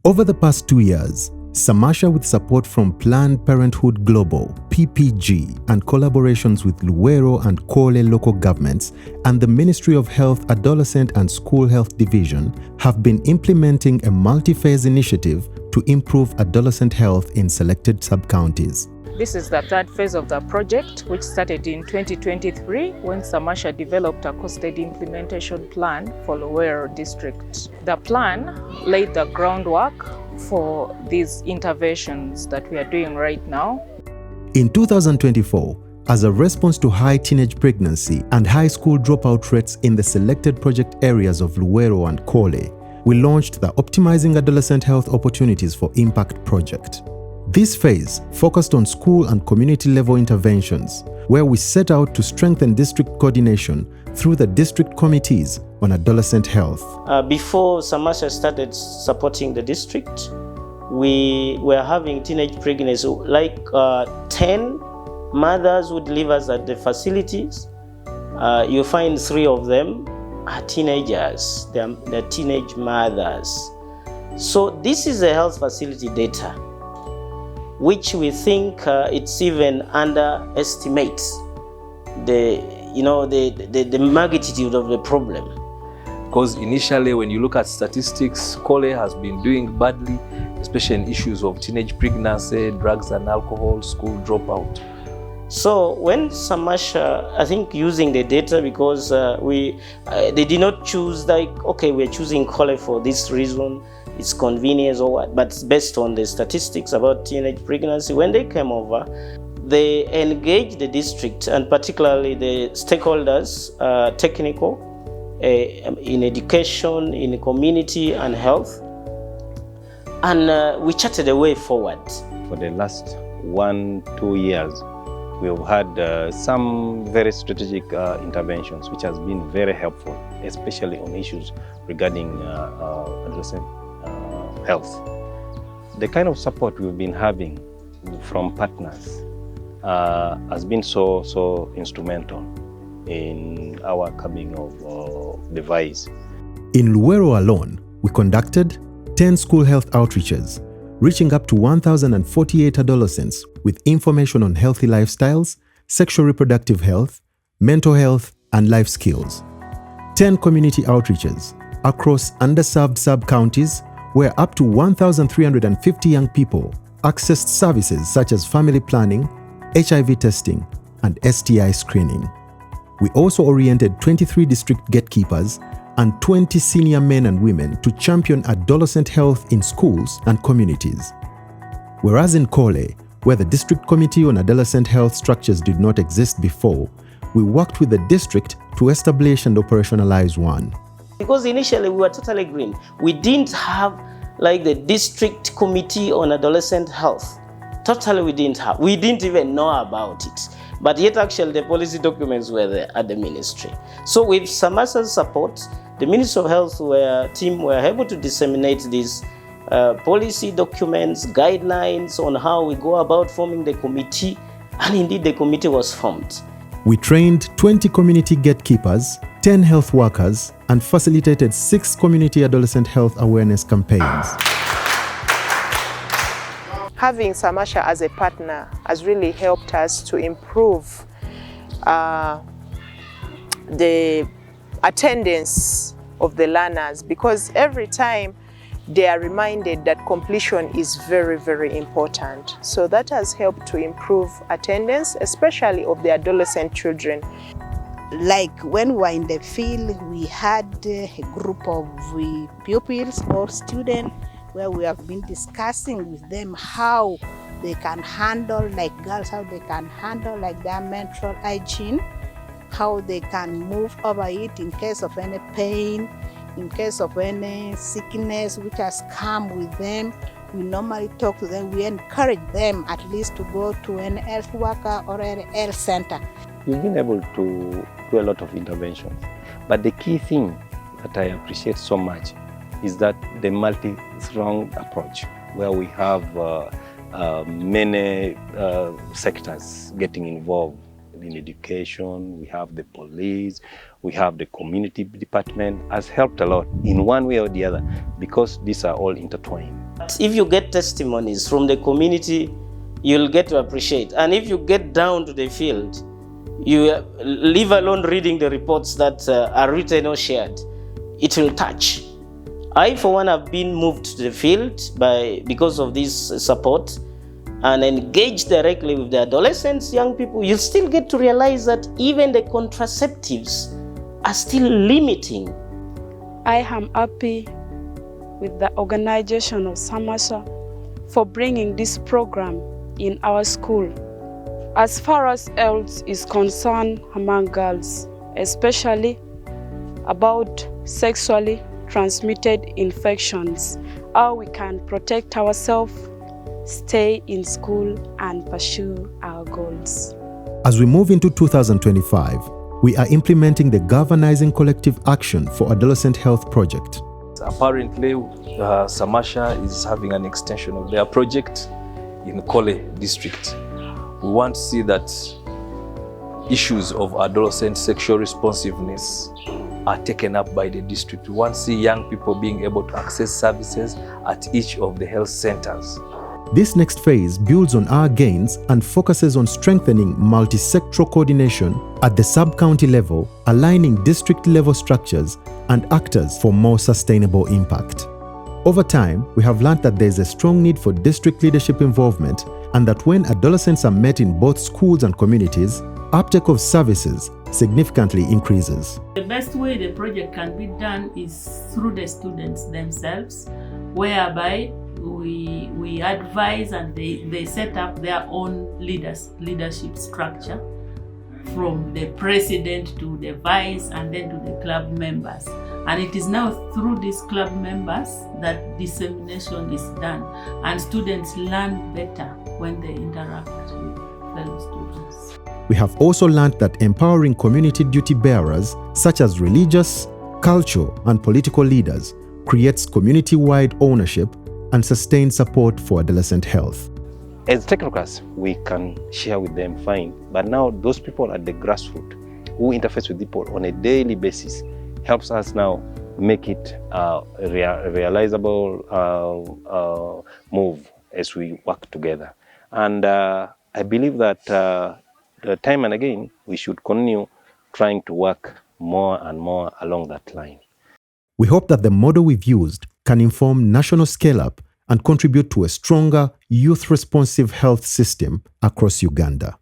Over the past 2 years, Samasha, with support from Planned Parenthood Global, PPG, and collaborations with Luweero and Kole local governments and the Ministry of Health Adolescent and School Health Division, have been implementing a multi-phase initiative to improve adolescent health in selected sub-counties. This is the third phase of the project, which started in 2023 when Samasha developed a costed implementation plan for Luweero district. The plan laid the groundwork for these interventions that we are doing right now. In 2024, as a response to high teenage pregnancy and high school dropout rates in the selected project areas of Luweero and Kole, we launched the Optimizing Adolescent Health Opportunities for Impact project. This phase focused on school and community level interventions, where we set out to strengthen district coordination through the district committees on adolescent health. Before Samasha started supporting the district, we were having teenage pregnancy, like 10 mothers would leave us at the facilities. You find 3 of them are teenagers, they're teenage mothers. So this is a health facility data, which we think it's even underestimates the magnitude of the problem. Because initially, when you look at statistics, Kole has been doing badly, especially in issues of teenage pregnancy, drugs and alcohol, school dropout. So when Samasha, I think using the data, because they did not choose like, okay, we're choosing Kole for this reason, it's convenience or what, but it's based on the statistics about teenage pregnancy. When they came over, they engaged the district and particularly the stakeholders, technical, in education, in community and health, and we charted a way forward. For the last 1-2 years, we have had some very strategic interventions which has been very helpful, especially on issues regarding adolescent health. The kind of support we've been having from partners has been so instrumental in our coming of device. In Luweero alone, we conducted 10 school health outreaches, reaching up to 1,048 adolescents with information on healthy lifestyles, sexual reproductive health, mental health, and life skills. 10 community outreaches across underserved sub-counties where up to 1,350 young people accessed services such as family planning, HIV testing, and STI screening. We also oriented 23 district gatekeepers and 20 senior men and women to champion adolescent health in schools and communities. Whereas in Kole, where the district committee on adolescent health structures did not exist before, we worked with the district to establish and operationalize one. Because initially we were totally green. We didn't have like the district committee on adolescent health. Totally we didn't have. We didn't even know about it. But yet actually the policy documents were there at the ministry. So with Samasha's support, the Ministry of Health team were able to disseminate these policy documents, guidelines on how we go about forming the committee, and indeed the committee was formed. We trained 20 community gatekeepers, 10 health workers, and facilitated 6 community adolescent health awareness campaigns. Having Samasha as a partner has really helped us to improve the attendance of the learners, because every time they are reminded that completion is very, very important. So that has helped to improve attendance, especially of the adolescent children. Like when we were in the field, we had a group of pupils or students where we have been discussing with them how they can handle, like girls, how they can handle like their menstrual hygiene, how they can move over it in case of any pain, in case of any sickness which has come with them. We normally talk to them, we encourage them at least to go to an health worker or a health center. We've been able to do a lot of interventions, but the key thing that I appreciate so much is that the multi-pronged approach, where we have many sectors getting involved in education, we have the police, we have the community department, has helped a lot in one way or the other, because these are all intertwined. If you get testimonies from the community, you'll get to appreciate. And if you get down to the field, you leave alone reading the reports that are written or shared, it will touch. I, for one, have been moved to the field because of this support and engage directly with the adolescents, young people. You still get to realize that even the contraceptives are still limiting. I am happy with the organization of Samasha for bringing this program in our school. As far as health is concerned among girls, especially about sexually transmitted infections, how we can protect ourselves, stay in school and pursue our goals. As we move into 2025, we are implementing the Galvanizing Collective Action for Adolescent Health project. Apparently, Samasha is having an extension of their project in Kole district. We want to see that issues of adolescent sexual responsiveness are taken up by the district. We want to see young people being able to access services at each of the health centers. This next phase builds on our gains and focuses on strengthening multisectoral coordination at the sub-county level, aligning district-level structures and actors for more sustainable impact. Over time, we have learned that there is a strong need for district leadership involvement, and that when adolescents are met in both schools and communities, uptake of services significantly increases. The best way the project can be done is through the students themselves, whereby we advise and they set up their own leadership structure, from the president to the vice and then to the club members. And it is now through these club members that dissemination is done, and students learn better when they interact with fellow students. We have also learned that empowering community duty bearers, such as religious, cultural, and political leaders, creates community-wide ownership and sustained support for adolescent health. As technocrats, we can share with them fine, but now those people at the grassroots who interface with people on a daily basis helps us now make it a realizable move as we work together. And I believe that time and again, we should continue trying to work more and more along that line. We hope that the model we've used can inform national scale-up and contribute to a stronger youth-responsive health system across Uganda.